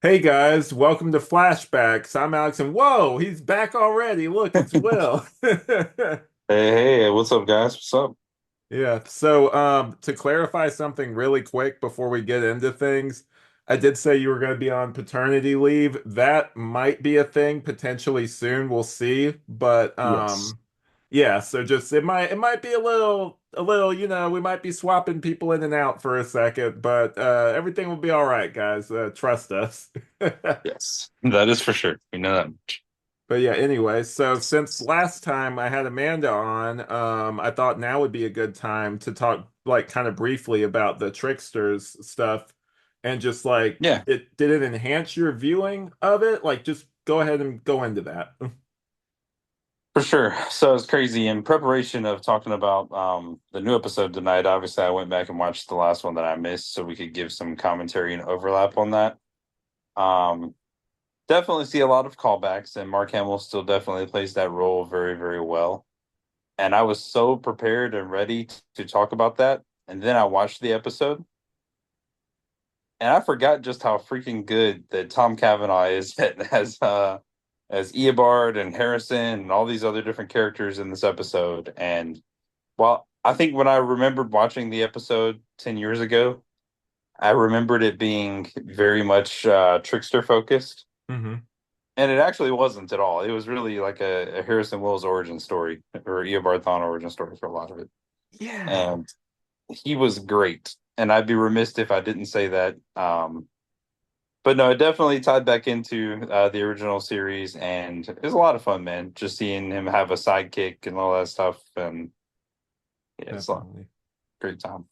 Hey guys, welcome to Flashbacks. I'm Alex, and whoa, he's back already. Look, it's Will. Hey, hey, what's up, guys? What's up? Yeah, so to clarify something really quick before we get into things, I did say you were going to be on paternity leave. That might be a thing potentially soon. We'll see. But Yes. yeah, so just it might be a little, we might be swapping people in and out for a second, but everything will be all right, guys. Trust us. Yes. That is for sure. We know that much. But yeah, anyway, so since last time I had Amanda on, I thought now would be a good time to talk like kind of briefly about the Tricksters stuff and just like Yeah, it did it enhance your viewing of it? Like just go ahead and go into that. for sure. So it's crazy. In preparation of talking about the new episode tonight, obviously I went back and watched the last one that I missed so we could give some commentary and overlap on that. Um, Definitely see a lot of callbacks, and Mark Hamill still definitely plays that role very, very well. And I was so prepared and ready to talk about that. And then I watched the episode. And I forgot just how freaking good that Tom Cavanaugh is as Eobard and Harrison and all these other different characters in this episode. And while I think when I remembered watching the episode 10 years ago, I remembered it being very much trickster focused, Hmm. and it actually wasn't at all. It was really like a Harrison Wells origin story or Eobard Thawne origin story for a lot of it, Yeah. and he was great. And I'd be remiss if I didn't say that. But no, it definitely tied back into the original series, and it was a lot of fun, man. Just seeing him have a sidekick and all that stuff, and yeah, it's a Definitely. great time.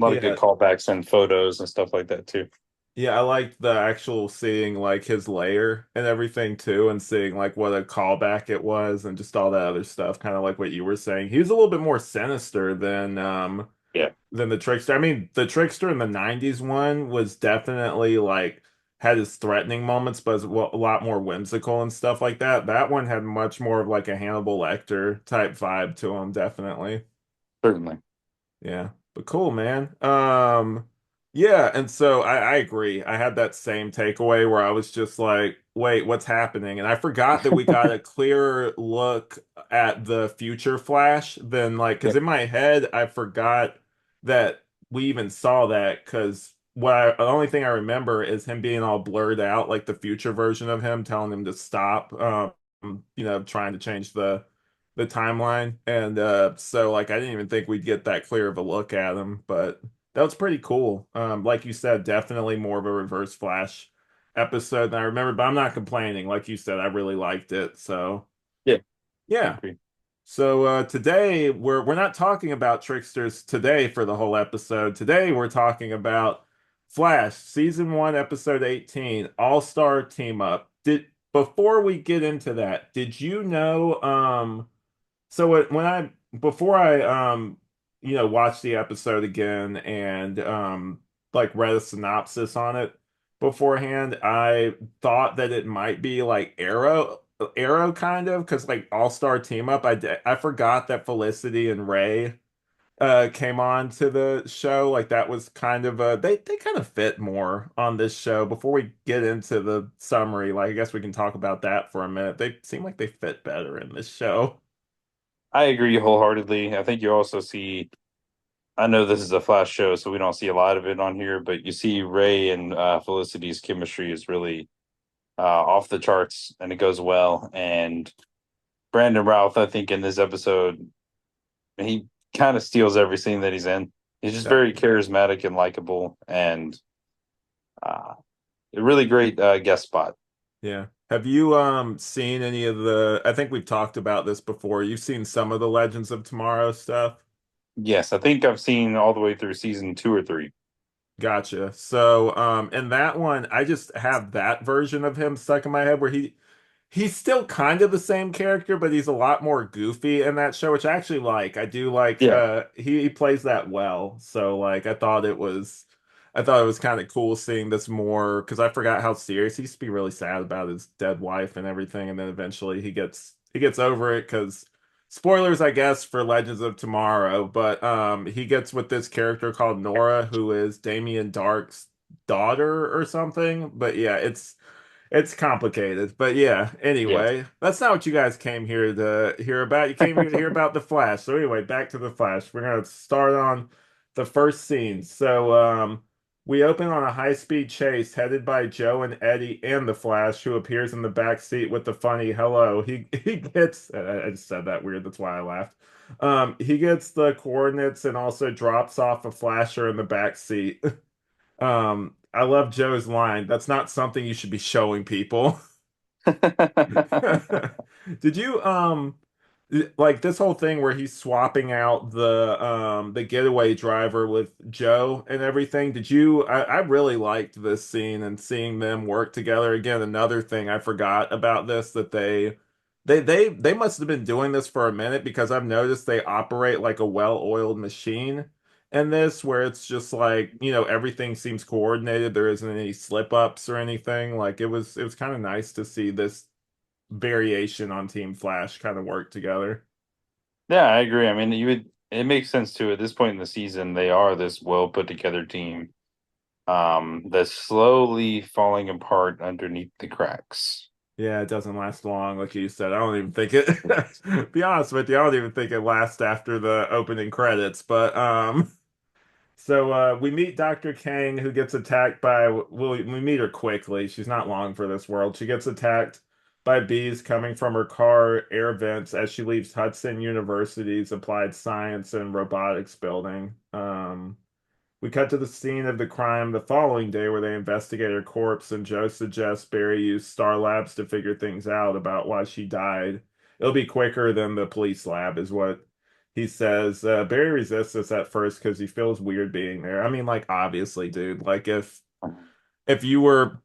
A lot of good Yeah. callbacks and photos and stuff like that too. Yeah, I liked the actual seeing like his lair and everything too, and seeing like what a callback it was and just all that other stuff, kind of like what you were saying. He was a little bit more sinister Yeah, than the trickster. I mean, the trickster in the 90s one was definitely like had his threatening moments, but was a lot more whimsical and stuff like that. That one had much more of like a Hannibal Lecter type vibe to him, definitely. certainly. Yeah, but cool, man. Yeah, and so I agree. I had that same takeaway where I was just like, wait, what's happening? And I forgot that we got a clearer look at the future Flash than like, Yeah, because in my head, I forgot that we even saw that because the only thing I remember is him being all blurred out, like the future version of him telling him to stop, trying to change the timeline. And so like I didn't even think we'd get that clear of a look at him, but that was pretty cool. Like you said, definitely more of a Reverse Flash episode than I remember, but I'm not complaining. Like you said, I really liked it. So yeah, I yeah. agree. So today we're not talking about Tricksters today for the whole episode. Today we're talking about Flash season 1 episode 18 All-Star Team Up. Did Before we get into that, did you know so when I before I watched the episode again and like read a synopsis on it beforehand, I thought that it might be like Arrow kind of because like All-Star Team Up. I forgot that Felicity and Ray came on to the show. Like that was kind of they kind of fit more on this show. Before we get into the summary, like I guess we can talk about that for a minute. They seem like they fit better in this show. I agree wholeheartedly. I think you also see. I know this is a Flash show, so we don't see a lot of it on here, but you see Ray and Felicity's chemistry is really off the charts, and it goes well. And Brandon Routh, I think, in this episode, he kind of steals every scene that he's in. He's just very charismatic and likable, and uh, a really great guest spot. Yeah. Have you seen any of the I think we've talked about this before. You've seen some of the Legends of Tomorrow stuff? Yes, I think I've seen all the way through season two or three. Gotcha. So in that one, I just have that version of him stuck in my head where he's still kind of the same character, but he's a lot more goofy in that show, which I actually like. I do like Yeah, he plays that well. So like I thought it was kind of cool seeing this more because I forgot how serious he used to be really sad about his dead wife and everything, and then eventually he gets over it because spoilers, I guess, for Legends of Tomorrow, but he gets with this character called Nora, who is Damien Dark's daughter or something. But yeah, it's complicated. But yeah, Yeah. anyway, that's not what you guys came here to hear about. You came here to hear about the Flash. So anyway, back to the Flash. We're gonna start on the first scene. So we open on a high-speed chase headed by Joe and Eddie and the Flash, who appears in the back seat with the funny hello. He gets I just said that weird, that's why I laughed. He gets the coordinates and also drops off a flasher in the back seat. I love Joe's line. That's not something you should be showing people. Did you like this whole thing where he's swapping out the getaway driver with Joe and everything? Did you I really liked this scene and seeing them work together. Again, another thing I forgot about this that they must have been doing this for a minute because I've noticed they operate like a well-oiled machine in this where it's just like, everything seems coordinated. There isn't any slip-ups or anything. Like it was kind of nice to see this variation on Team Flash kind of work together. Yeah, I agree. I mean, it makes sense too. At this point in the season, they are this well put together team that's slowly falling apart underneath the cracks. Yeah, it doesn't last long, like you said. I don't even think it, be honest with you, I don't even think it lasts after the opening credits. But so we meet Dr. Kang, who gets attacked by, well, we meet her quickly. She's not long for this world. She gets attacked by bees coming from her car air vents as she leaves Hudson University's Applied Science and Robotics building. We cut to the scene of the crime the following day where they investigate her corpse, and Joe suggests Barry use Star Labs to figure things out about why she died. It'll be quicker than the police lab, is what he says. Barry resists this at first because he feels weird being there. I mean, like, obviously, dude, like if you were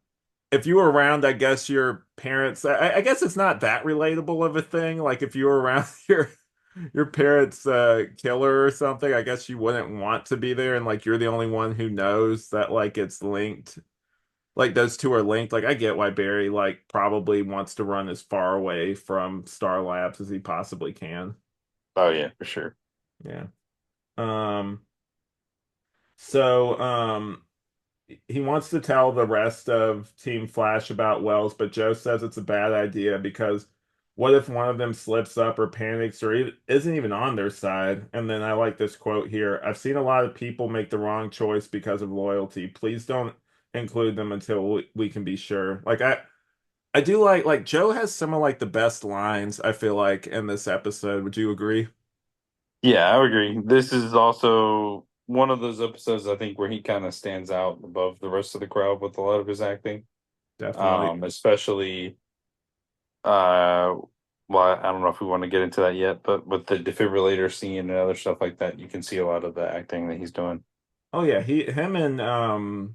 if you were around, I guess your parents, I guess it's not that relatable of a thing. Like if you were around your parents' killer or something, I guess you wouldn't want to be there, and like you're the only one who knows that like it's linked. Like those two are linked. Like I get why Barry like probably wants to run as far away from Star Labs as he possibly can. Oh yeah, for sure. Yeah. Um. So he wants to tell the rest of Team Flash about Wells, but Joe says it's a bad idea because what if one of them slips up or panics or isn't even on their side? And then I like this quote here. I've seen a lot of people make the wrong choice because of loyalty. Please don't include them until we can be sure. Like I do like Joe has some of like the best lines, I feel like, in this episode. Would you agree? Yeah, I would agree. This is also one of those episodes I think where he kind of stands out above the rest of the crowd with a lot of his acting. Definitely. Especially well, I don't know if we want to get into that yet, but with the defibrillator scene and other stuff like that, you can see a lot of the acting that he's doing. Oh yeah, him and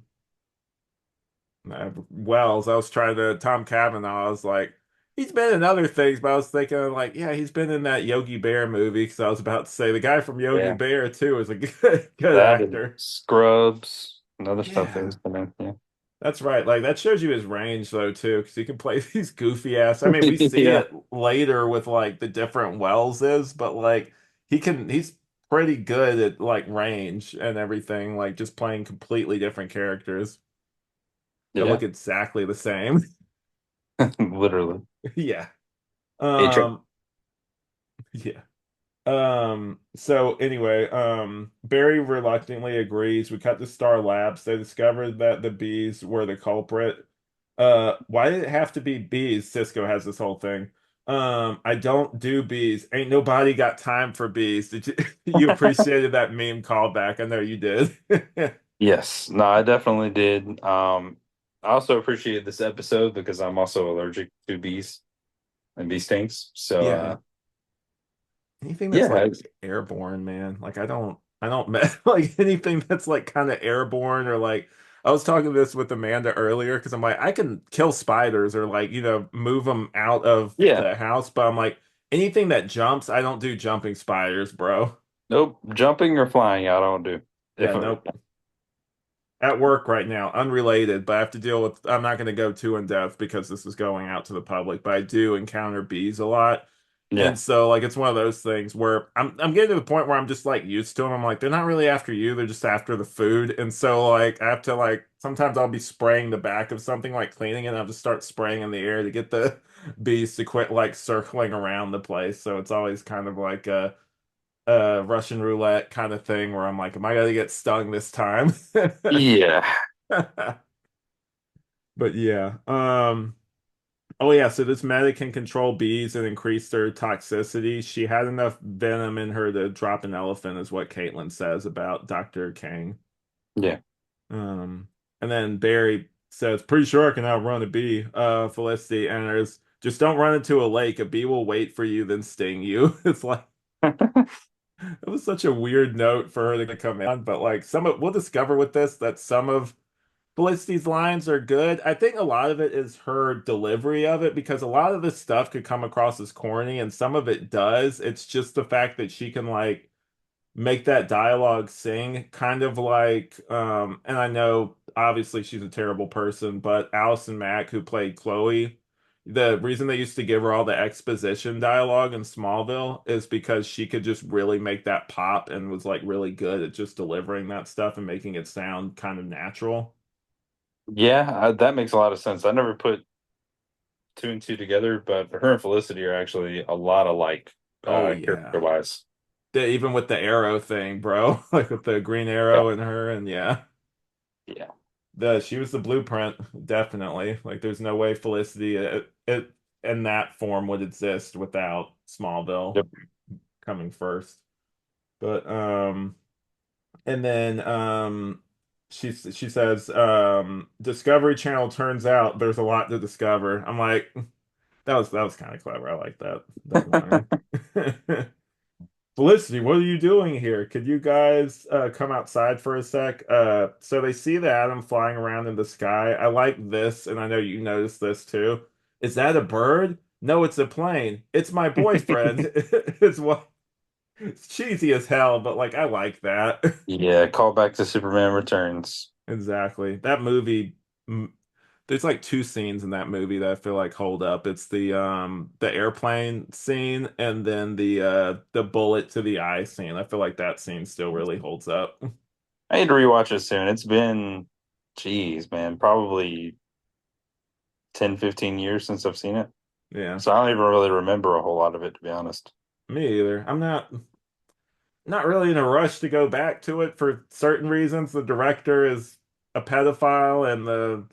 Wells, I was trying to Tom Cavanaugh. I was like, he's been in other things, but I was thinking like, yeah, he's been in that Yogi Bear movie. Because I was about to say the guy from Yogi Yeah. Bear too is a good That and actor. Scrubs and other stuff that Yeah, he's been in. Yeah. that's right. Like that shows you his range though too, because he can play these goofy ass. I mean, we see Yeah. it later with like the different Wells is, but like he's pretty good at like range and everything, like just playing completely different characters that Yeah. look exactly the same. Literally. Yeah. Hey, Trick. Um, yeah. So anyway, Barry reluctantly agrees. We cut to Star Labs. They discovered that the bees were the culprit. Why did it have to be bees? Cisco has this whole thing. I don't do bees. Ain't nobody got time for bees. Did you you appreciated that meme callback? I know you did. Yes. No, I definitely did. I also appreciated this episode because I'm also allergic to bees and bee stings. So Yeah. Anything that's yeah, like airborne, man. Like I don't like anything that's like kind of airborne or like I was talking this with Amanda earlier because I'm like I can kill spiders or like move them out of yeah. the house, but I'm like anything that jumps, I don't do jumping spiders, bro. Nope. Jumping or flying, I don't do. Yeah, If nope. At work right now, unrelated, but I have to deal with. I'm not going to go too in depth because this is going out to the public, but I do encounter bees a lot. Yeah. And so like it's one of those things where I'm getting to the point where I'm just like used to them. I'm like, they're not really after you, they're just after the food. And so like I have to like sometimes I'll be spraying the back of something like cleaning it, and I'll just start spraying in the air to get the bees to quit like circling around the place. So it's always kind of like a Russian roulette kind of thing where I'm like, am I gonna get stung this time? Yeah. But yeah. Oh yeah, so this medic can control bees and increase their toxicity. She had enough venom in her to drop an elephant, is what Caitlin says about Dr. Kang. Yeah. Um, and then Barry says, pretty sure I can outrun a bee, Felicity, and there's just don't run into a lake. A bee will wait for you, then sting you. It's like it was such a weird note for her to come in, but like some of we'll discover with this that some of Felicity's lines are good. I think a lot of it is her delivery of it because a lot of this stuff could come across as corny and some of it does. It's just the fact that she can like make that dialogue sing kind of like and I know obviously she's a terrible person, but Allison Mack who played Chloe, the reason they used to give her all the exposition dialogue in Smallville is because she could just really make that pop and was like really good at just delivering that stuff and making it sound kind of natural. Yeah, that makes a lot of sense. I never put two and two together, but her and Felicity are actually a lot alike, Oh character yeah. wise. Even with the arrow thing, bro. Like with the green Yeah. arrow and her and yeah. Yeah. The she was the blueprint, definitely. Like there's no way Felicity it in that form would exist without Smallville Yep. coming first. But and then she says Discovery Channel turns out there's a lot to discover. I'm like that was kind of clever. I like that line. Felicity, what are you doing here? Could you guys come outside for a sec? So they see the atom flying around in the sky. I like this, and I know you noticed this too. Is that a bird? No, it's a plane. It's my boyfriend. It's what it's cheesy as hell, but like I like that. Yeah, call back to Superman Returns. Exactly. That movie, there's like two scenes in that movie that I feel like hold up. It's the airplane scene and then the bullet to the eye scene. I feel like that scene still really holds up. I need to rewatch it soon. It's been, geez, man, probably 10, 15 years since I've seen it. Yeah, So I don't even really remember a whole lot of it, to be honest. me either. I'm not really in a rush to go back to it for certain reasons. The director is a pedophile and the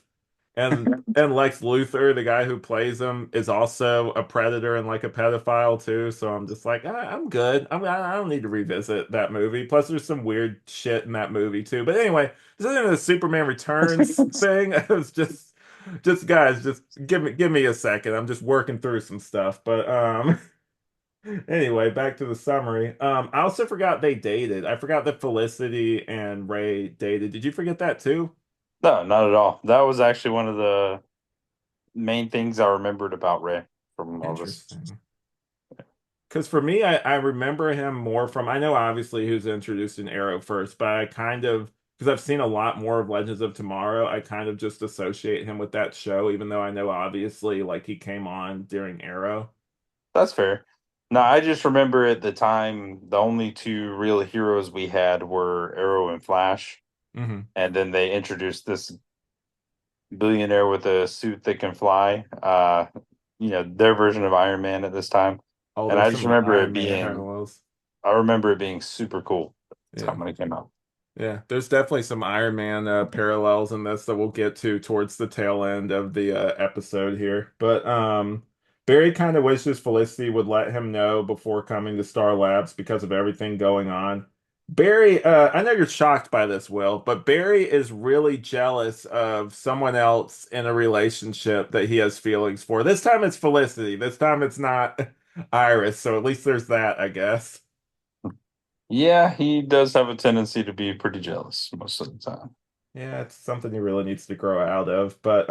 and Lex Luthor, the guy who plays him, is also a predator and like a pedophile too. So I'm just like, I'm good. I don't need to revisit that movie. Plus, there's some weird shit in that movie too. But anyway, this isn't a Superman Returns thing. It was just guys, just give me a second. I'm just working through some stuff. But anyway, back to the summary. I also forgot they dated. I forgot that Felicity and Ray dated. Did you forget that too? No, not at all. That was actually one of the main things I remembered about Ray from all this. Interesting. Because for me, I remember him more from, I know obviously he was introduced in Arrow first, but I kind of, because I've seen a lot more of Legends of Tomorrow, I kind of just associate him with that show, even though I know obviously like he came on during Arrow. That's fair. No, I just remember at the time the only two real heroes we had were Arrow and Flash, Hmm. and then they introduced this billionaire with a suit that can fly. Their version of Iron Man at this time, Oh, and there's I just some remember it Iron Man being, parallels. I remember it being super cool. That's how Yeah. when it came out. Yeah, there's definitely some Iron Man parallels in this that we'll get to towards the tail end of the episode here. But Barry kind of wishes Felicity would let him know before coming to Star Labs because of everything going on. Barry, I know you're shocked by this, Will, but Barry is really jealous of someone else in a relationship that he has feelings for. This time it's Felicity. This time it's not Iris, so at least there's that, I guess. Yeah, he does have a tendency to be pretty jealous most of the time. Yeah, it's something he really needs to grow out of. But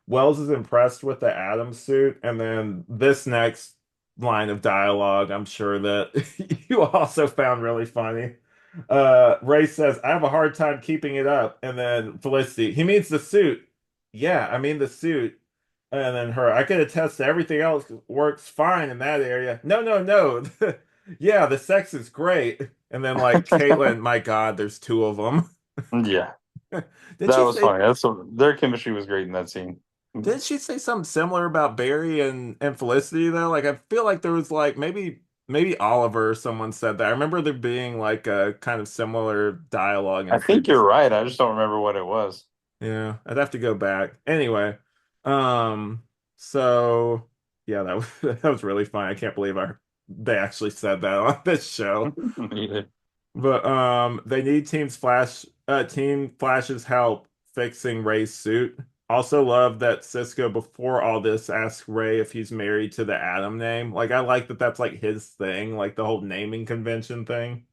Wells is impressed with the Atom suit, and then this next line of dialogue, I'm sure that you also found really funny. Ray says, "I have a hard time keeping it up," and then Felicity, "He means the suit." Yeah, I mean the suit. And then her, I could attest to everything else works fine in that area. No, no, no. Yeah, the sex is great. And then like Caitlyn, my God, there's two of them. Yeah, Did that she was say funny. Their chemistry was great in that scene. did she say something similar about Barry and Felicity though? Like I feel like there was like maybe Oliver or someone said that. I remember there being like a kind of similar dialogue I in think you're previous. right. I just don't remember what it was. Yeah, I'd have to go back. Anyway, um, so yeah, that was that was really fun. I can't believe they actually said that on this show. Either. But they need Team Flash's help fixing Ray's suit. Also love that Cisco before all this asks Ray if he's married to the Adam name. Like I like that that's like his thing, like the whole naming convention thing.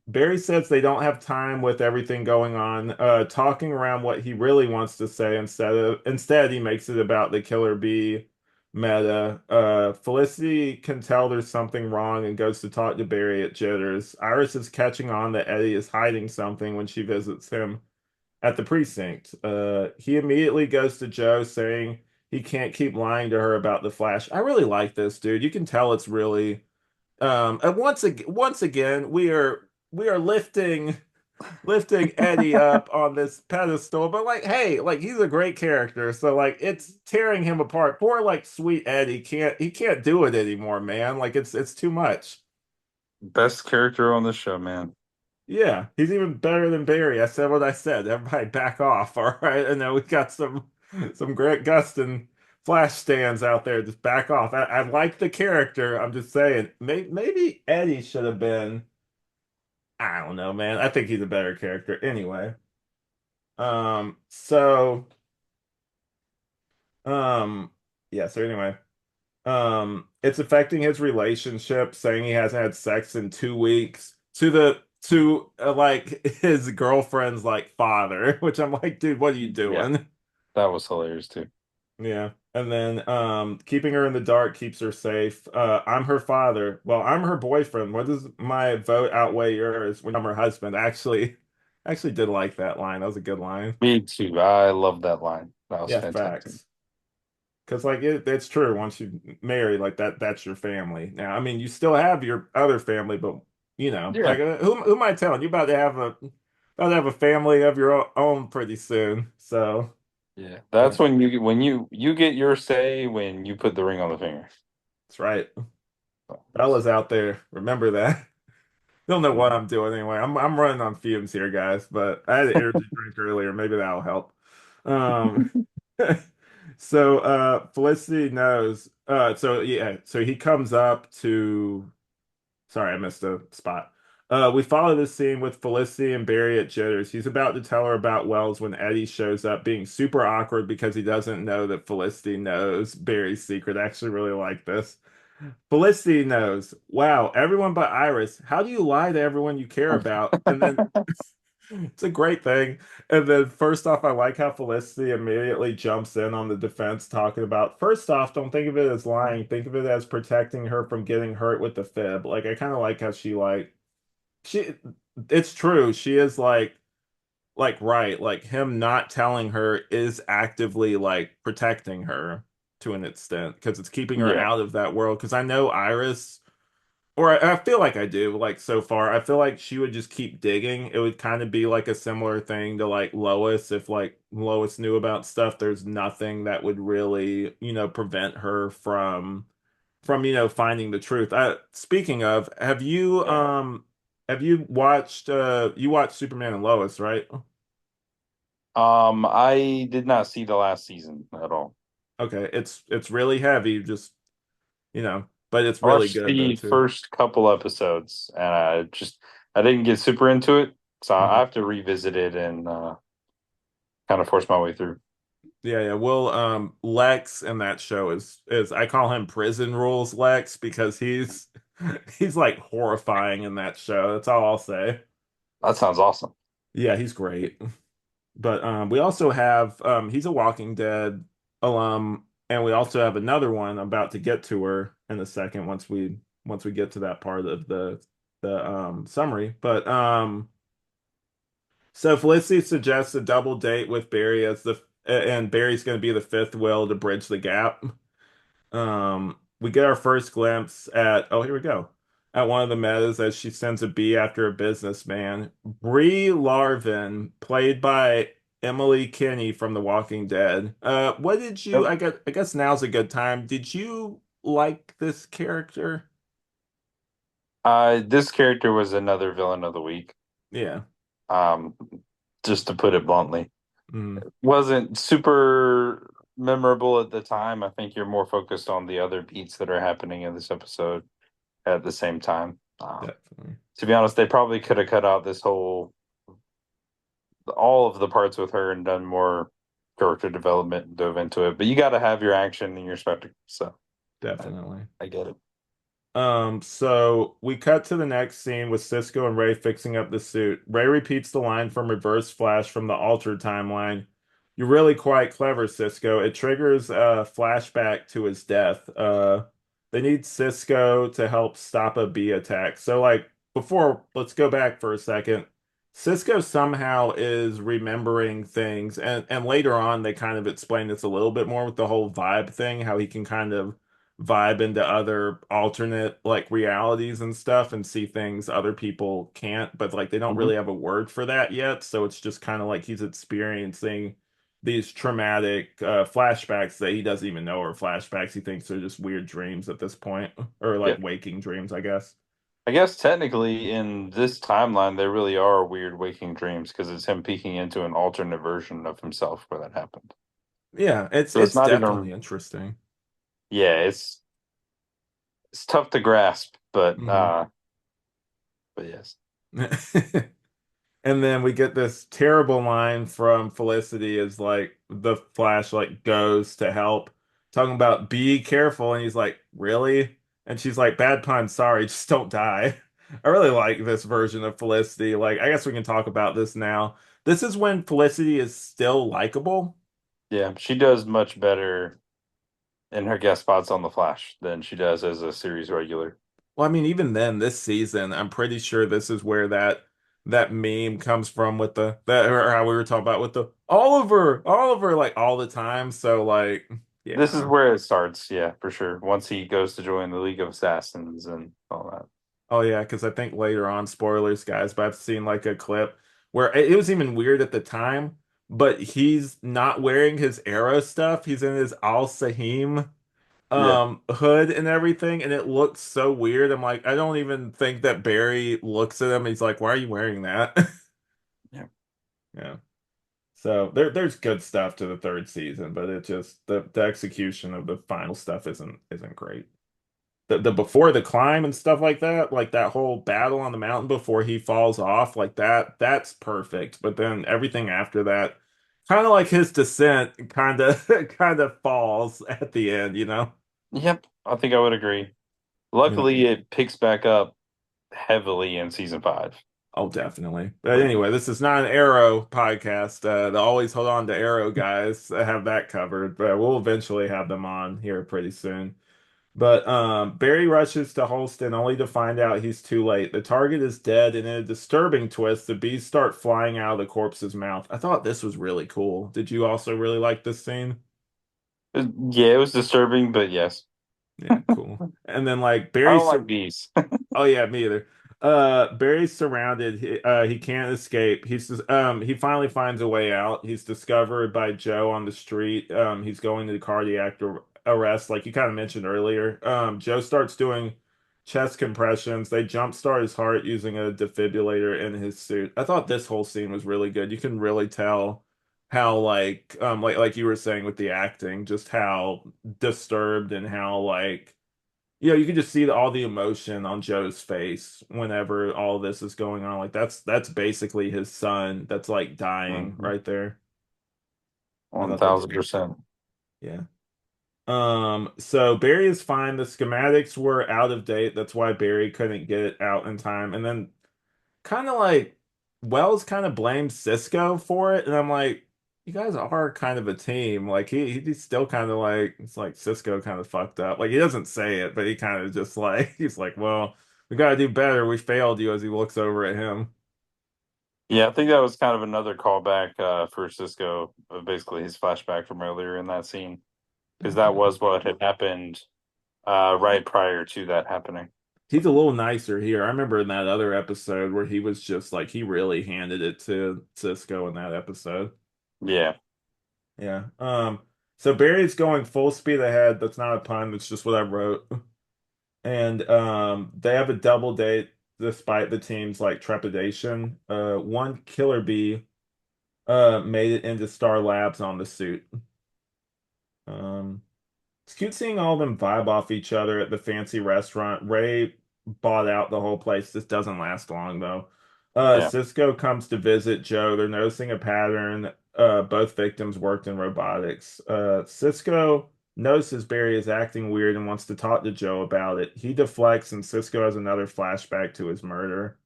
Barry says they don't have time with everything going on, talking around what he really wants to say instead he makes it about the Killer Bee meta. Felicity can tell there's something wrong and goes to talk to Barry at Jitters. Iris is catching on that Eddie is hiding something when she visits him at the precinct. He immediately goes to Joe saying he can't keep lying to her about the Flash. I really like this, dude. You can tell it's really and once again, we are lifting Eddie up on this pedestal, but like, hey, like he's a great character, so like it's tearing him apart. Poor like sweet Eddie can't do it anymore, man. Like it's too much. Best character on the show, man. Yeah, he's even better than Barry. I said what I said. Everybody back off, all right? And then we got some Grant Gustin flash stands out there. Just back off. I like the character. I'm just saying, maybe Eddie should have been. I don't know, man. I think he's a better character anyway. So um, yeah. So anyway, it's affecting his relationship, saying he hasn't had sex in 2 weeks. To like his girlfriend's like father, which I'm like, dude, what are you Yeah, doing? that was hilarious too. Yeah. And then keeping her in the dark keeps her safe. I'm her father. Well, I'm her boyfriend. What does my vote outweigh yours when I'm her husband? Actually did like that line. That was a good line. Me too. I love that line. That was Yeah, fantastic. facts. Because like it's true. Once you marry, like that's your family. Now, I mean, you still have your other family, but Yeah, like who am I telling? You about to have a family of your own pretty soon. So yeah. yeah, That's when you get your say when you put the ring on the finger. that's right. Fellas out there, remember that. Don't know what I'm doing anyway. I'm running on fumes here, guys, but I had an energy drink earlier. Maybe that'll help. Um, so Felicity knows. So yeah, so he comes up to. Sorry, I missed a spot. We follow this scene with Felicity and Barry at Jitters. He's about to tell her about Wells when Eddie shows up, being super awkward because he doesn't know that Felicity knows Barry's secret. I actually really like this. Felicity knows. Wow, everyone but Iris. How do you lie to everyone you care about? And then it's a great thing. And then first off, I like how Felicity immediately jumps in on the defense, talking about first off, don't think of it as lying. Think of it as protecting her from getting hurt with the fib. Like I kind of like how she it's true. She is like right, like him not telling her is actively like protecting her to an extent because it's keeping her Yeah, out of that world. Because I know Iris, or I feel like I do, like so far, I feel like she would just keep digging. It would kind of be like a similar thing to like Lois. If like Lois knew about stuff, there's nothing that would really, prevent her from finding the truth. Speaking of, yeah. have you watched Superman and Lois, right? I did not see the last season at all. Okay, it's really heavy, just but it's I really watched good though the too. first couple episodes, and I didn't get super into it, so I Mhm. have to revisit it and kind of force my way through. Yeah, yeah. Well, Lex in that show is I call him Prison Rules Lex because he's like horrifying in that show. That's all I'll say. That sounds awesome. Yeah, he's great. But we also have he's a Walking Dead alum, and we also have another one about to get to her in a second once we get to that part of the summary. But so Felicity suggests a double date with Barry as the and Barry's going to be the fifth will to bridge the gap. We get our first glimpse at, oh, here we go, at one of the metas as she sends a bee after a businessman. Brie Larvin, played by Emily Kinney from The Walking Dead. What did you, Yep. I guess now's a good time. Did you like this character? This character was another villain of the week. Yeah. Um, just to put it bluntly, Mm, wasn't super memorable at the time. I think you're more focused on the other beats that are happening in this episode at the same time. definitely. To be honest, they probably could have cut out this all of the parts with her and done more character development and dove into it. But you got to have your action and your spectacle. So I, Definitely. I get it. So we cut to the next scene with Cisco and Ray fixing up the suit. Ray repeats the line from Reverse Flash from the altered timeline. You're really quite clever, Cisco. It triggers a flashback to his death. They need Cisco to help stop a B attack. So like before, let's go back for a second. Cisco somehow is remembering things, and later on they kind of explain this a little bit more with the whole vibe thing, how he can kind of vibe into other alternate like realities and stuff and see things other people can't, but like they don't Mhm. really have a word for that yet. So it's just kind of like he's experiencing these traumatic flashbacks that he doesn't even know are flashbacks. He thinks they're just weird dreams at this point, or Yeah. like waking dreams, I guess. I guess technically in this timeline, there really are weird waking dreams because it's him peeking into an alternate version of himself where that happened. Yeah, So it's it's not definitely even, interesting. yeah, it's tough to grasp, Mhm. but yes. And then we get this terrible line from Felicity as like the Flash like goes to help, talking about be careful, and he's like, really? And she's like, bad pun, sorry, just don't die. I really like this version of Felicity. Like, I guess we can talk about this now. This is when Felicity is still likable. Yeah, she does much better in her guest spots on The Flash than she does as a series regular. Well, I mean, even then, this season, I'm pretty sure this is where that meme comes from with the that or how we were talking about with the Oliver, like all the time. So like, This is yeah. where it starts, yeah, for sure. Once he goes to join the League of Assassins and all that. Oh yeah, because I think later on, spoilers, guys, but I've seen like a clip where it was even weird at the time, but he's not wearing his Arrow stuff. He's in his Al Sahim Yeah, hood and everything, and it looks so weird. I'm like, I don't even think that Barry looks at him. He's like, why are you wearing that? yeah. Yeah. So there's good stuff to the third season, but it just the execution of the final stuff isn't great. The before the climb and stuff like that whole battle on the mountain before he falls off, like that's perfect. But then everything after that, kind of like his descent, kind of kind of falls at the end, you know? Yep, I think I would agree. Yeah. Luckily, it picks back up heavily in season 5. Oh, definitely. But But anyway, this is not an Arrow podcast. The Always Hold On to Arrow guys have that covered, but we'll eventually have them on here pretty soon. But Barry rushes to Holston only to find out he's too late. The target is dead, and in a disturbing twist, the bees start flying out of the corpse's mouth. I thought this was really cool. Did you also really like this scene? yeah, it was disturbing, but yes. Yeah, cool. And then like I Barry don't sur like bees. Oh yeah, me either. Barry's surrounded. He can't escape. He finally finds a way out. He's discovered by Joe on the street. He's going to the cardiac arrest, like you kind of mentioned earlier. Joe starts doing chest compressions. They jumpstart his heart using a defibrillator in his suit. I thought this whole scene was really good. You can really tell how like you were saying with the acting, just how disturbed and how like you can just see all the emotion on Joe's face whenever all this is going on. Like that's basically his son that's like dying Mhm. right there. I One thought that was thousand good. percent. Yeah. So Barry is fine. The schematics were out of date. That's why Barry couldn't get it out in time. And then kind of like Wells kind of blames Cisco for it, and I'm like, you guys are kind of a team. Like he's still kind of like it's like Cisco kind of fucked up. Like he doesn't say it, but he kind of just like he's like, well, we got to do better. We failed you as he looks over at him. Yeah, I think that was kind of another callback for Cisco, basically his flashback from earlier in that scene, because that Definitely. was what had happened right prior to that happening. He's a little nicer here. I remember in that other episode where he was just like he really handed it to Cisco in that episode. Yeah, Yeah. So Barry's going full speed ahead. That's not a pun, that's just what I wrote. And they have a double date despite the team's like trepidation. One killer bee made it into Star Labs on the suit. Um It's cute seeing all of them vibe off each other at the fancy restaurant. Ray bought out the whole place. This doesn't last long though. yeah. Cisco comes to visit Joe. They're noticing a pattern. Both victims worked in robotics. Cisco notices Barry is acting weird and wants to talk to Joe about it. He deflects, and Cisco has another flashback to his murder.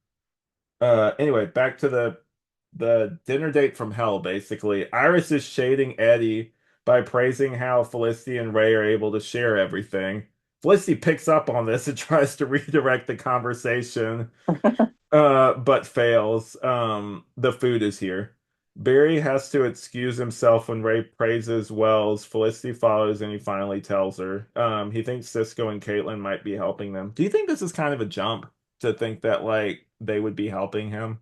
Anyway, back to the dinner date from hell, basically. Iris is shading Eddie by praising how Felicity and Ray are able to share everything. Felicity picks up on this and tries to redirect the conversation, but fails. The food is here. Barry has to excuse himself when Ray praises Wells. Felicity follows and he finally tells her. He thinks Cisco and Caitlin might be helping them. Do you think this is kind of a jump to think that like they would be helping him?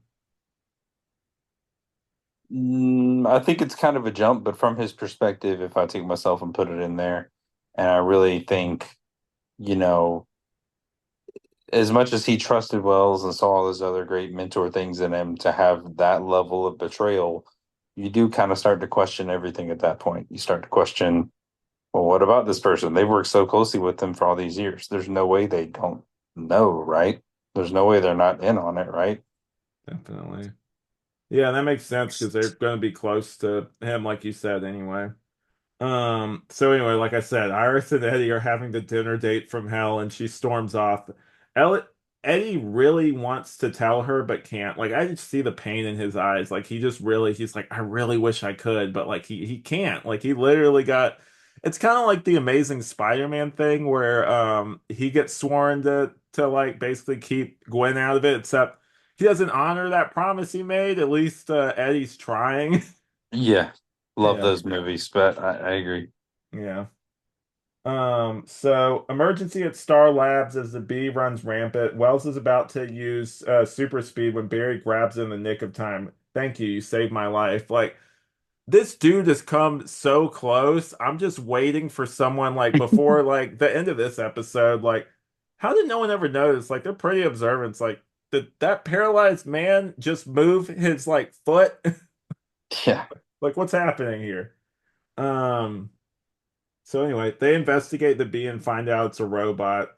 I think it's kind of a jump, but from his perspective, if I take myself and put it in there, and I really think, you know, as much as he trusted Wells and saw all those other great mentor things in him, to have that level of betrayal, you do kind of start to question everything at that point. You start to question, well, what about this person? They've worked so closely with him for all these years. There's no way they don't know, right? There's no way they're not in on it, right? Definitely. Yeah, that makes sense because they're going to be close to him, like you said, anyway. So anyway, like I said, Iris and Eddie are having the dinner date from hell, and she storms off. El Eddie really wants to tell her, but can't. Like I just see the pain in his eyes. Like he just really, he's like, I really wish I could, but like he can't. Like he literally got. It's kind of like the Amazing Spider-Man thing where he gets sworn to like basically keep Gwen out of it, except he doesn't honor that promise he made. At least Eddie's trying. Yeah. Love Yeah, those movies, but I agree. yeah. So emergency at Star Labs as the bee runs rampant. Wells is about to use super speed when Barry grabs in the nick of time. Thank you, you saved my life. Like this dude has come so close. I'm just waiting for someone like before like the end of this episode. Like, how did no one ever notice? Like they're pretty observant. It's like, did that paralyzed man just move his like foot? Yeah. Like what's happening here? Um So anyway, they investigate the bee and find out it's a robot.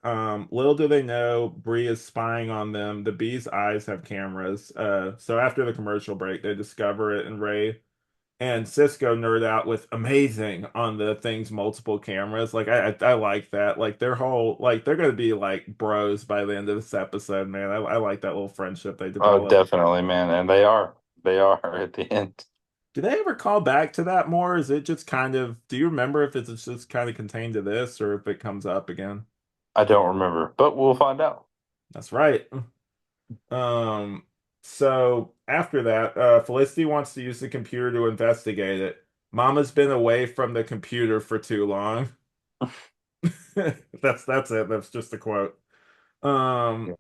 Little do they know, Bree is spying on them. The bee's eyes have cameras. So after the commercial break, they discover it, and Ray and Cisco nerd out with amazing on the thing's multiple cameras. Like I like that. Like their whole like they're gonna be like bros by the end of this episode, man. I like that little friendship they Oh, developed. definitely, man. And they are. They are at the end. Do they ever call back to that more? Is it just kind of, do you remember if it's just kind of contained to this or if it comes up again? I don't remember, but we'll find out. That's right. Um, so after that, Felicity wants to use the computer to investigate it. Mama's been away from the computer for too long. That's it. That's just a quote. Yeah. Um,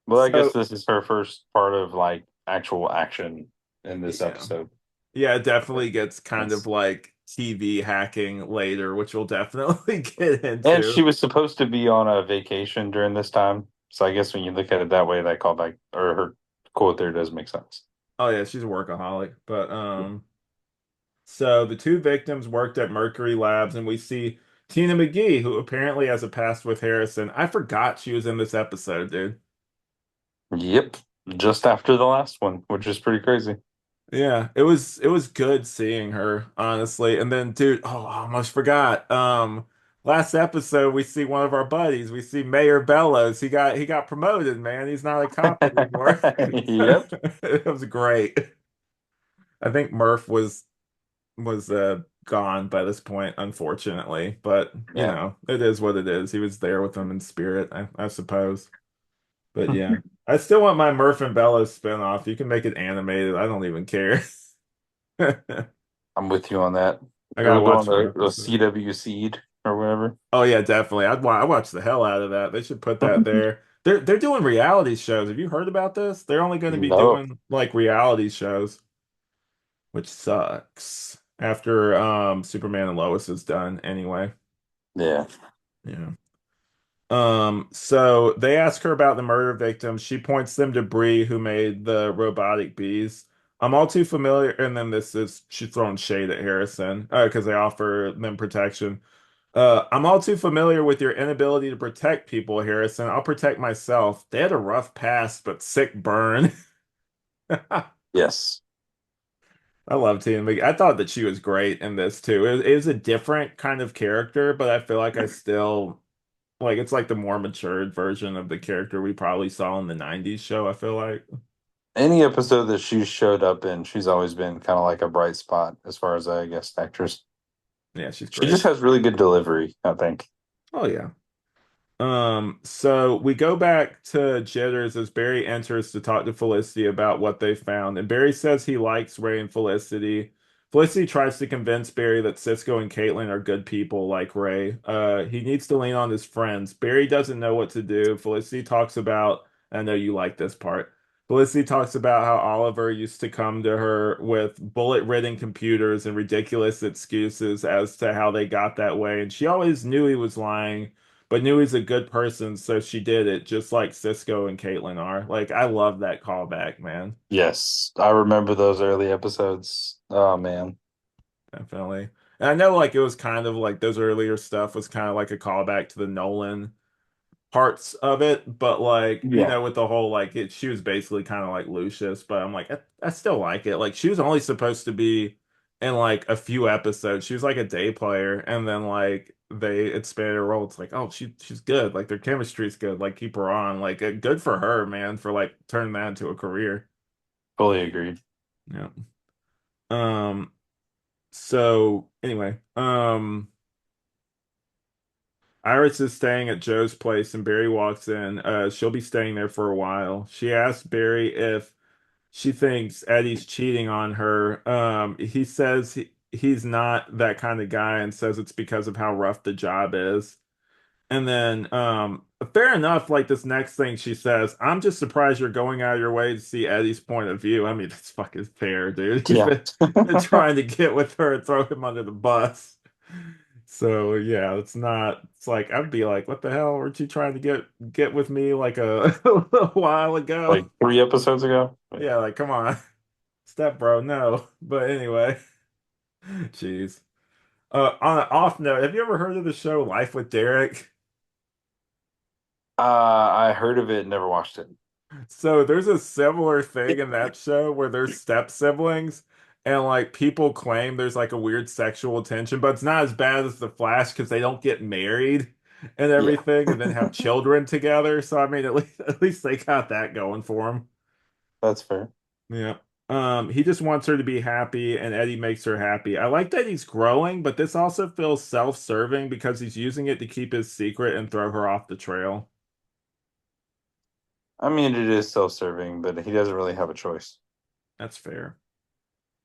Well, I guess so this is her first part of like actual action in this yeah. episode. Yeah, it definitely gets kind of That's like TV hacking later, which we'll definitely get and she into. was supposed to be on a vacation during this time. So I guess when you look at it that way, that callback or her quote there does make sense. Oh yeah, she's a workaholic. But so the two victims worked at Mercury Labs, and we see Tina McGee, who apparently has a past with Harrison. I forgot she was in this episode, dude. Yep. Just after the last one, which is pretty crazy. Yeah, it was good seeing her, honestly. And then, dude, oh, I almost forgot. Last episode we see one of our buddies. We see Mayor Bellows. He got promoted, man. He's not a cop anymore. Yep. It was great. I think Murph was gone by this point, unfortunately. But you Yeah. know, it is what it is. He was there with them in spirit, I suppose. But yeah. I still want my Murph and Bello spinoff. You can make it animated. I don't even care. I I'm with you on that. Are gotta we going watch more to the episodes. CW Seed or whatever? Oh yeah, definitely. I watch the hell out of that. They should put that there. They're doing reality shows. Have you heard about this? They're only going to be No. doing like reality shows, which sucks. After Superman and Lois is done anyway. Yeah. Yeah. So they ask her about the murder victims. She points them to Bree, who made the robotic bees. I'm all too familiar, and then this is she's throwing shade at Harrison, because they offer them protection. I'm all too familiar with your inability to protect people, Harrison. I'll protect myself. They had a rough past, but sick burn. Yes. I love Tina McGee. I thought that she was great in this too. It was a different kind of character, but I feel like I still like it's like the more matured version of the character we probably saw in the 90s show, I feel like. Any episode that she showed up in, she's always been kind of like a bright spot as far as I guess actress. Yeah, she's She just great. has really good delivery, I think. Oh yeah. So we go back to Jitters as Barry enters to talk to Felicity about what they found, and Barry says he likes Ray and Felicity. Felicity tries to convince Barry that Cisco and Caitlin are good people like Ray. He needs to lean on his friends. Barry doesn't know what to do. Felicity talks about, I know you like this part. Felicity talks about how Oliver used to come to her with bullet-ridden computers and ridiculous excuses as to how they got that way, and she always knew he was lying but knew he's a good person, so she did it, just like Cisco and Caitlyn are. Like, I love that callback, man. Yes, I remember those early episodes. Oh man. Definitely. And I know, like, it was kind of like those earlier stuff was kind of like a callback to the Nolan parts of it, but like, Yeah. with the whole like she was basically kind of like Lucius, but I'm like, I still like it. Like, she was only supposed to be in like a few episodes. She was like a day player, and then like they expanded her role. It's like, oh, she's good. Like their chemistry's good. Like keep her on. Like good for her, man, for like turning that into a career. Fully agreed. Yeah. Um. So anyway, Iris is staying at Joe's place and Barry walks in. She'll be staying there for a while. She asks Barry if she thinks Eddie's cheating on her. He says he's not that kind of guy and says it's because of how rough the job is. And then, fair enough, like this next thing she says, I'm just surprised you're going out of your way to see Eddie's point of view. I mean, that's fucking fair, dude. You've Yeah. been trying to get with her and throw him under the bus. So yeah, it's not. It's like I'd be like, "What the hell? Weren't you trying to get with me like a little while ago?" Like 3 episodes ago. Yeah, like come on, step bro. No, but anyway, jeez. On an off note, have you ever heard of the show Life with Derek? I heard of it, never watched it. So there's a similar thing in that show where there's step siblings, and like people claim there's like a weird sexual tension, but it's not as bad as The Flash because they don't get married and Yeah, everything, and then have children together. So I mean, at least they got that going for them. that's fair. Yeah. He just wants her to be happy, and Eddie makes her happy. I like that he's growing, but this also feels self-serving because he's using it to keep his secret and throw her off the trail. I mean, it is self-serving, but he doesn't really have a choice. That's fair.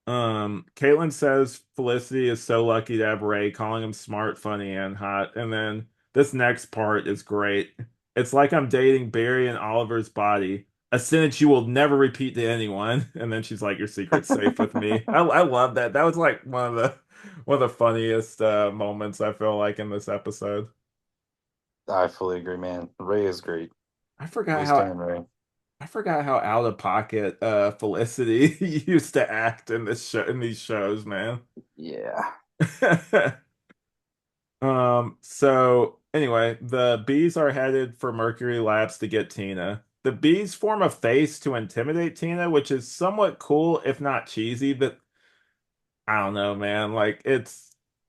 Caitlin says Felicity is so lucky to have Ray, calling him smart, funny, and hot. And then this next part is great. It's like I'm dating Barry and Oliver's body, a sentence you will never repeat to anyone. And then she's like, "Your secret's safe with me." I love that. That was like one of the funniest moments I feel like in this episode. I fully agree, man. Ray is great. I forgot We how stand Ray. I forgot how out of pocket Felicity used to act in this show in these shows, man. Yeah. So anyway, the bees are headed for Mercury Labs to get Tina. The bees form a face to intimidate Tina, which is somewhat cool, if not cheesy, but I don't know, man. Like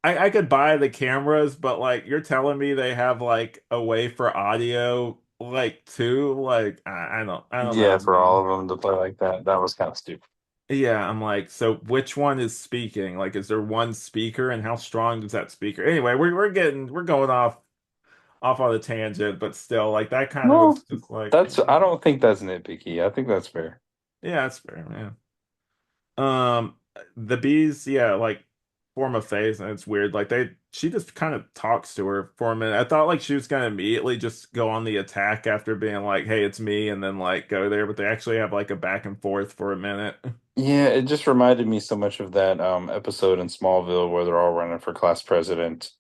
I could buy the cameras, but like you're telling me they have like a way for audio like too. Like I don't know, Yeah, for man. all of them to play like that, that was kind of stupid. Yeah, I'm like, so which one is speaking? Like, is there one speaker, and how strong does that speaker? Anyway, we're going off on a tangent, but still, like that kind of No, was just like, that's I don't think that's nitpicky. I think that's fair. yeah, that's fair, man. The bees, yeah, like form a phase, and it's weird. Like she just kind of talks to her for a minute. I thought like she was gonna immediately just go on the attack after being like, "Hey, it's me," and then like go there, but they actually have like a back and forth for a minute. Yeah, it just reminded me so much of that episode in Smallville where they're all running for class president,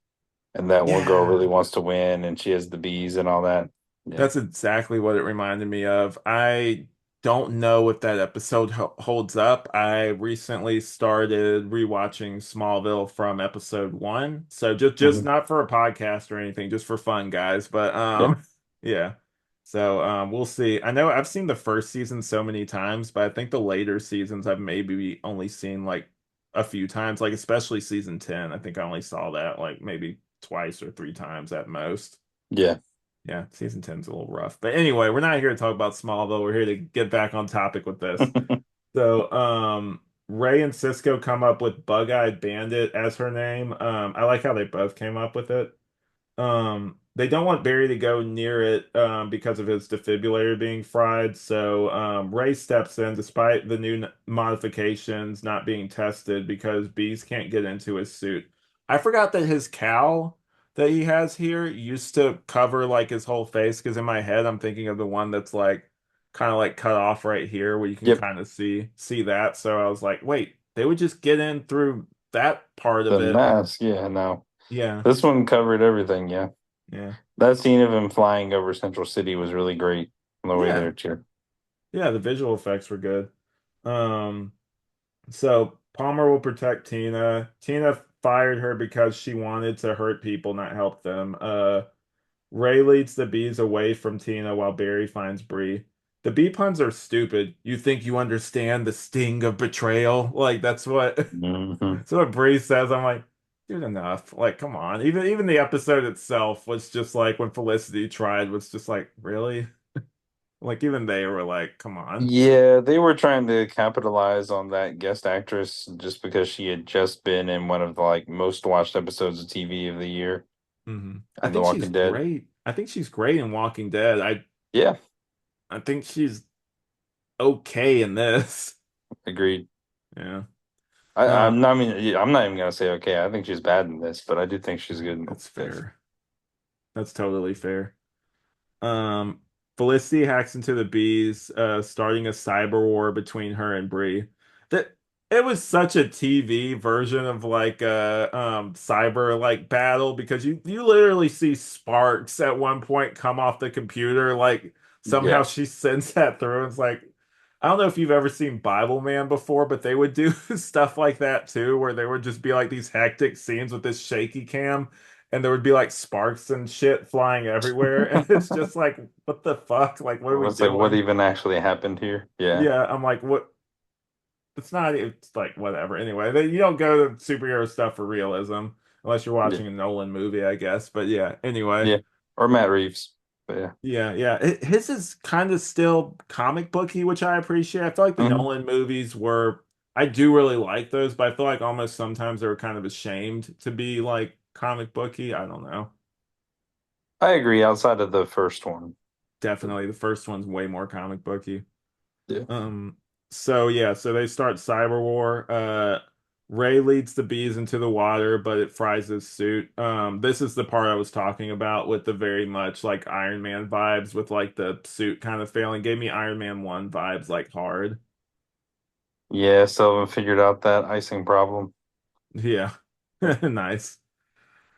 and that one girl really Yeah. wants to win, and she has the bees and all that. Yeah. That's exactly what it reminded me of. I don't know if that episode holds up. I recently started rewatching Smallville from episode one. So just Hmm. not for a podcast or anything, just for fun, guys. But Yeah. yeah. So we'll see. I know I've seen the first season so many times, but I think the later seasons I've maybe only seen like a few times, like especially season 10. I think I only saw that like maybe twice or three times at most. Yeah. Yeah, season 10's a little rough. But anyway, we're not here to talk about Smallville. We're here to get back on topic with this. So, Ray and Cisco come up with Bug-Eyed Bandit as her name. I like how they both came up with it. They don't want Barry to go near it because of his defibrillator being fried. So Ray steps in despite the new modifications not being tested because bees can't get into his suit. I forgot that his cowl that he has here used to cover like his whole face because in my head I'm thinking of the one that's like kind of like cut off right here where you can Yep. kind of see that. So I was like, wait, they would just get in through that part of The it. mask. Yeah. No, Yeah. this one covered everything. Yeah. Yeah. That scene of him flying over Central City was really great on the way Yeah. there too. Yeah, the visual effects were good. Um, so Palmer will protect Tina. Tina fired her because she wanted to hurt people, not help them. Ray leads the bees away from Tina while Barry finds Bree. The bee puns are stupid. You think you understand the sting of betrayal? Like that's what Hmm. that's what Bree says. I'm like, dude, enough. Like, come on. Even the episode itself was just like when Felicity tried was just like, really? Like even they were like, come on. Yeah, they were trying to capitalize on that guest actress just because she had just been in one of the like most watched episodes of TV of the year I in The think she's Walking Dead. great. I think she's great in Walking Dead. Yeah, I think she's okay in this. agreed. Yeah. I, Uh, I'm not, I mean, yeah, I'm not even gonna say okay. I think she's bad in this, but I do think she's good in that's this. fair. That's totally fair. Um, Felicity hacks into the bees, starting a cyber war between her and Bree. That it was such a TV version of like a cyber like battle because you literally see sparks at one point come off the computer. Like somehow Yeah. she sends that through. It's like I don't know if you've ever seen Bible Man before, but they would do stuff like that too, where there would just be like these hectic scenes with this shaky cam and there would be like sparks and shit flying everywhere. And it's just like, what the fuck? Like, what are we It's like what doing? even actually happened here? Yeah. Yeah, I'm like, what? It's not, it's like, whatever. Anyway, you don't go to superhero stuff for realism unless you're Yeah. watching a Nolan movie, I guess. But yeah, anyway. Yeah. Or Matt Reeves. But yeah. Yeah, yeah. His is kind of still comic booky, which I appreciate. I feel like the Hmm. Nolan movies were, I do really like those, but I feel like almost sometimes they were kind of ashamed to be like comic booky. I don't know. I agree outside of the first one. But Definitely the first one's way more comic booky. yeah. Um, so yeah, so they start cyber war. Ray leads the bees into the water, but it fries his suit. This is the part I was talking about with the very much like Iron Man vibes with like the suit kind of failing. Gave me Iron Man 1 vibes like hard. Yeah, still haven't figured out that icing problem. Yeah. Yeah. Nice.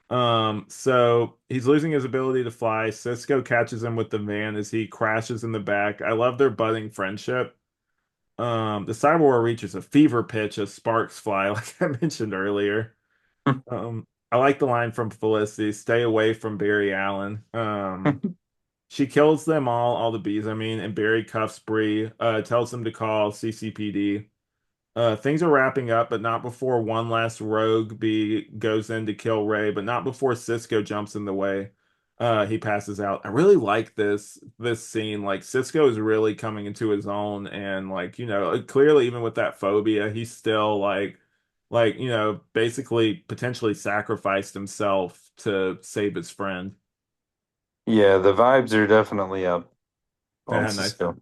So he's losing his ability to fly. Cisco catches him with the van as he crashes in the back. I love their budding friendship. The cyber war reaches a fever pitch as sparks fly, like I mentioned earlier. I like the line from Felicity, stay away from Barry Allen. She kills them all the bees, I mean, and Barry cuffs Bree, tells them to call CCPD. Things are wrapping up, but not before one last rogue bee goes in to kill Ray, but not before Cisco jumps in the way. He passes out. I really like this scene. Like Cisco is really coming into his own, and like clearly even with that phobia, he's still like basically potentially sacrificed himself to save his friend. Yeah, the vibes are definitely up on Yeah, nice, Cisco.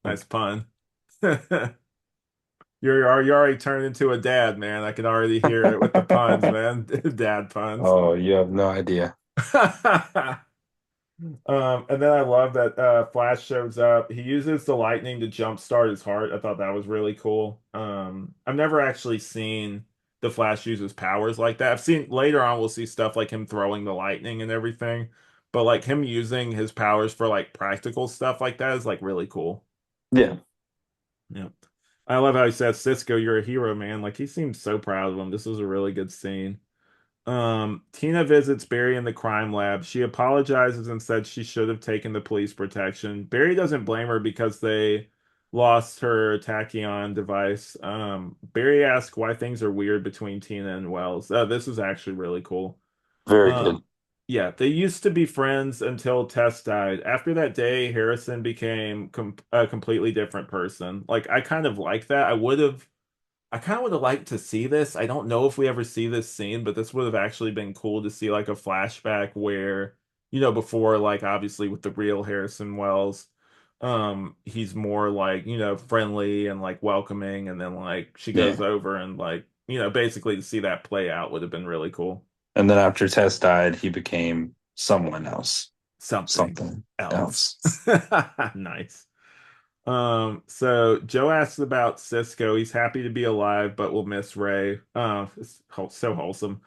nice pun. You already turned into a dad, man. I can already hear it with the puns, man. Dad puns. Oh, you have no idea. And then I love that Flash shows up. He uses the lightning to jumpstart his heart. I thought that was really cool. I've never actually seen the Flash use his powers like that. I've seen later on we'll see stuff like him throwing the lightning and everything, but like him using his powers for like practical stuff like that is like really cool. Yeah, Yeah. I love how he says, Cisco, you're a hero, man. Like he seems so proud of him. This was a really good scene. Tina visits Barry in the crime lab. She apologizes and said she should have taken the police protection. Barry doesn't blame her because they lost her tachyon device. Barry asks why things are weird between Tina and Wells. This is actually really cool. very good. Um, yeah, they used to be friends until Tess died. After that day, Harrison became a completely different person. Like I kind of like that. I kind of would have liked to see this. I don't know if we ever see this scene, but this would have actually been cool to see like a flashback where, before like obviously with the real Harrison Wells, he's more like, friendly and like welcoming, and then like she goes Yeah. over and like, basically to see that play out would have been really cool. And then after Tess died, he became someone else. Something Something else. else. Nice. So Joe asks about Cisco. He's happy to be alive, but will miss Ray. So wholesome.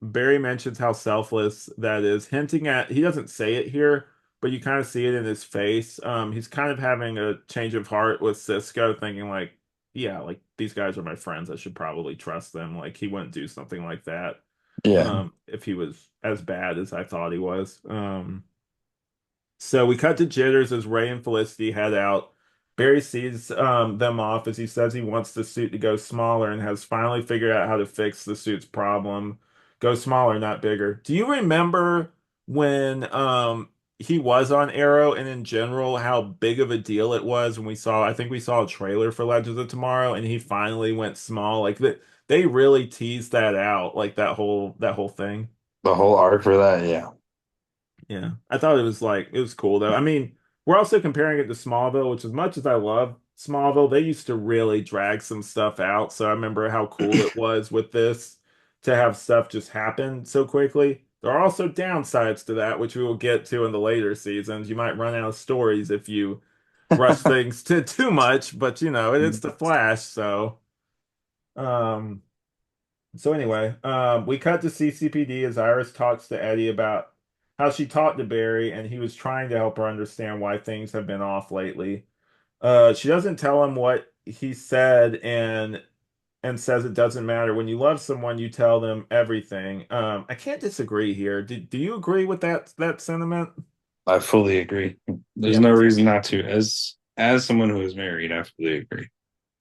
Barry mentions how selfless that is, hinting at he doesn't say it here, but you kind of see it in his face. He's kind of having a change of heart with Cisco, thinking like, yeah, like these guys are my friends. I should probably trust them. Like he wouldn't do something like that, Yeah. if he was as bad as I thought he was. So we cut to jitters as Ray and Felicity head out. Barry sees them off as he says he wants the suit to go smaller and has finally figured out how to fix the suit's problem. Go smaller, not bigger. Do you remember when he was on Arrow and in general how big of a deal it was when I think we saw a trailer for Legends of Tomorrow and he finally went small. Like they really teased that out, like that whole thing. The whole arc for that, yeah. Yeah, I thought it was cool though. I mean, we're also comparing it to Smallville, which as much as I love Smallville, they used to really drag some stuff out. So I remember how cool it was with this to have stuff just happen so quickly. There are also downsides to that, which we will get to in the later seasons. You might run out of stories if you rush things to too much, but it's the Flash, so um anyway, we cut to CCPD as Iris talks to Eddie about how she talked to Barry and he was trying to help her understand why things have been off lately. She doesn't tell him what he said and says it doesn't matter. When you love someone, you tell them everything. I can't disagree here. Do you agree with that sentiment? I fully agree. There's Yeah, no me too. reason not to. As someone who is married, I fully agree.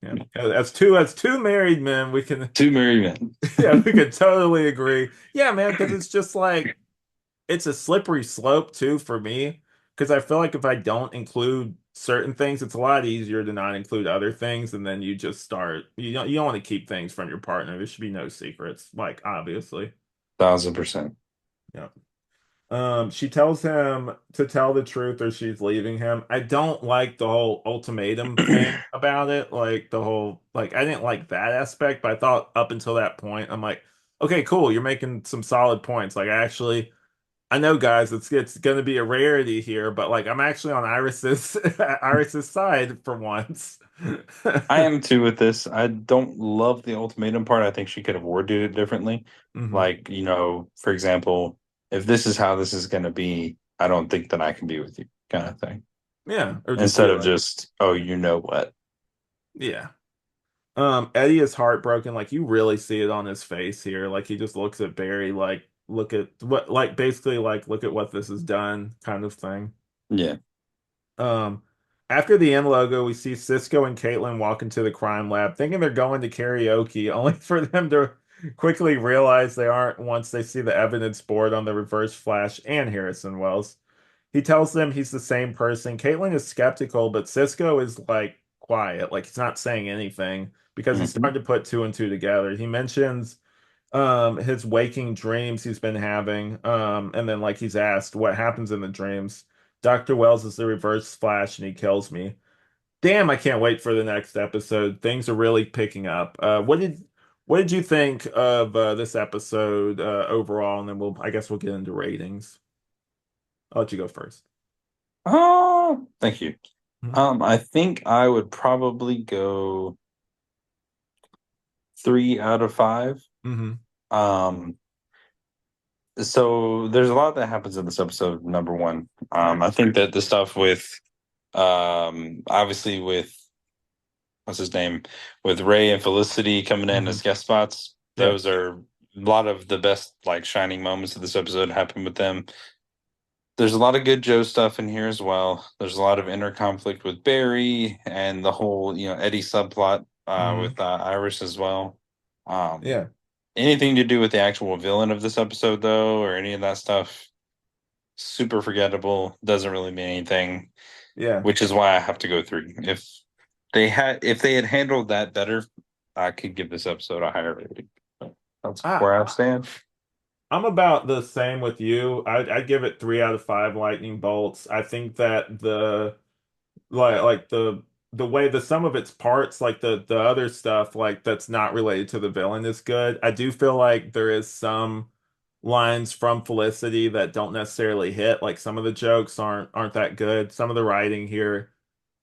Yeah. As two married men, we can Two married men. yeah, we could totally agree. Yeah, man, because it's just like it's a slippery slope too for me because I feel like if I don't include certain things, it's a lot easier to not include other things, and then you just start. You don't want to keep things from your partner. There should be no secrets, like obviously. 1000%. Yeah. She tells him to tell the truth or she's leaving him. I don't like the whole ultimatum thing about it. Like the whole I didn't like that aspect, but I thought up until that point, I'm like, okay, cool, you're making some solid points. Like I know, guys, it's going to be a rarity here, but like I'm actually on Iris's Iris's side for once. I am too with this. I don't love the ultimatum part. I think she could have worded it differently. Hmm. Like, for example, if this is how this is going to be, I don't think that I can be with you, kind of thing. Yeah, or just Instead be of like, just, oh, you know what? yeah. Eddie is heartbroken. Like you really see it on his face here. Like he just looks at Barry, like look at what, like basically like look at what this has done, kind of thing. Yeah. Um, After the end logo, we see Cisco and Caitlin walk into the crime lab, thinking they're going to karaoke, only for them to quickly realize they aren't once they see the evidence board on the Reverse Flash and Harrison Wells. He tells them he's the same person. Caitlin is skeptical, but Cisco is like quiet, like he's not saying anything because he's Hmm. starting to put two and two together. He mentions his waking dreams he's been having. And then like he's asked what happens in the dreams. Dr. Wells is the reverse Flash and he kills me. Damn, I can't wait for the next episode. Things are really picking up. What did you think of this episode overall? And then I guess we'll get into ratings. I'll let you go first. Oh, thank you. Mm-hmm. I think I would probably go 3 out of 5. Mm-hmm. Um, so there's a lot that happens in this episode, number one. Right. I think that the stuff with obviously with what's his name? With Ray and Felicity coming in Mm-hmm. as guest spots, Yeah. those are a lot of the best like shining moments of this episode happen with them. There's a lot of good Joe stuff in here as well. There's a lot of inner conflict with Barry and the whole, Eddie subplot Mm-hmm. with Iris as well. Um, Yeah. Anything to do with the actual villain of this episode, though, or any of that stuff, super forgettable. Doesn't really mean anything, Yeah. which is why I have to go 3. If they had handled that better, I could give this episode a higher rating. That's I where I stand. I'm about the same with you. I'd give it 3 out of 5 lightning bolts. I think that the way the sum of its parts, like the other stuff, like that's not related to the villain is good. I do feel like there is some lines from Felicity that don't necessarily hit. Like some of the jokes aren't that good. Some of the writing here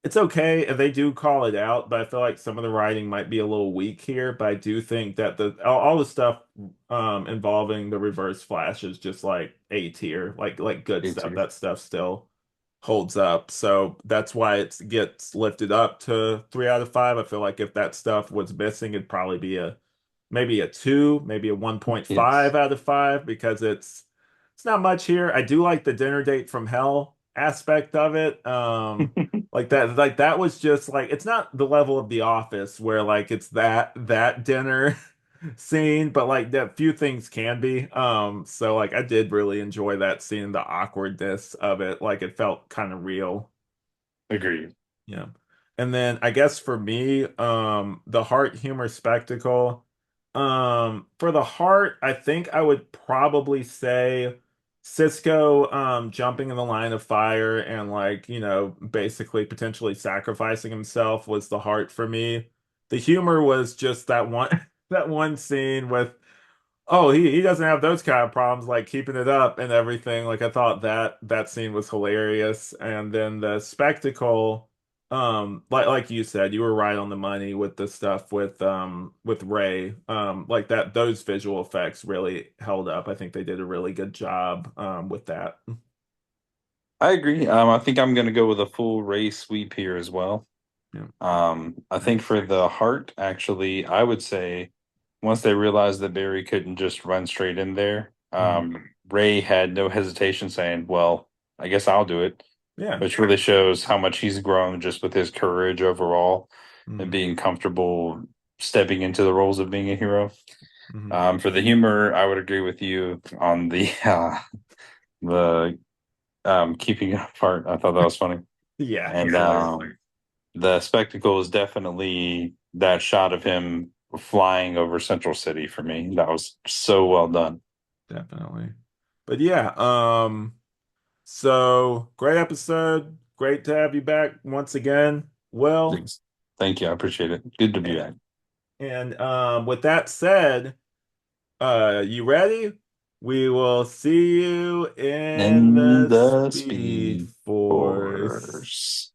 it's okay if they do call it out, but I feel like some of the writing might be a little weak here. But I do think that all the stuff involving the Reverse Flash is just like A tier, like good Me stuff. too. That stuff still holds up. So that's why it gets lifted up to 3 out of 5. I feel like if that stuff was missing, it'd probably be maybe a 2, maybe a 1.5 Yes. out of 5 because it's not much here. I do like the dinner date from hell aspect of it. Like that was just like it's not the level of The Office where like it's that dinner scene, but like that few things can be. So like I did really enjoy that scene, the awkwardness of it. Like it felt kind of real. Agreed. Yeah. And then I guess for me, the heart humor spectacle. For the heart, I think I would probably say Cisco jumping in the line of fire and like, basically potentially sacrificing himself was the heart for me. The humor was just that one that one scene with oh, he doesn't have those kind of problems, like keeping it up and everything. Like I thought that scene was hilarious, and then the spectacle, like you said, you were right on the money with the stuff with Ray, like that those visual effects really held up. I think they did a really good job with that. I agree. I think I'm going to go with a full Ray sweep here as well. Yeah, I think nice. for the heart, actually, I would say once they realized that Barry couldn't just run straight in there, Hmm. Ray had no hesitation saying, "Well, I guess I'll do it," Yeah. which really shows how much he's grown just with his courage overall and Hmm. being comfortable stepping into the roles of being a hero. Hmm. For the humor, I would agree with you on the the keeping it apart. I thought that was funny, Yeah, and hilarious. the spectacle is definitely that shot of him flying over Central City for me. That was so well done. Definitely. But yeah, so great episode. Great to have you back once again, Will. Thanks. Thank you. I appreciate it. Good to be And back. with that said, you ready? We will see you in In the the Speed Speed Force. Force.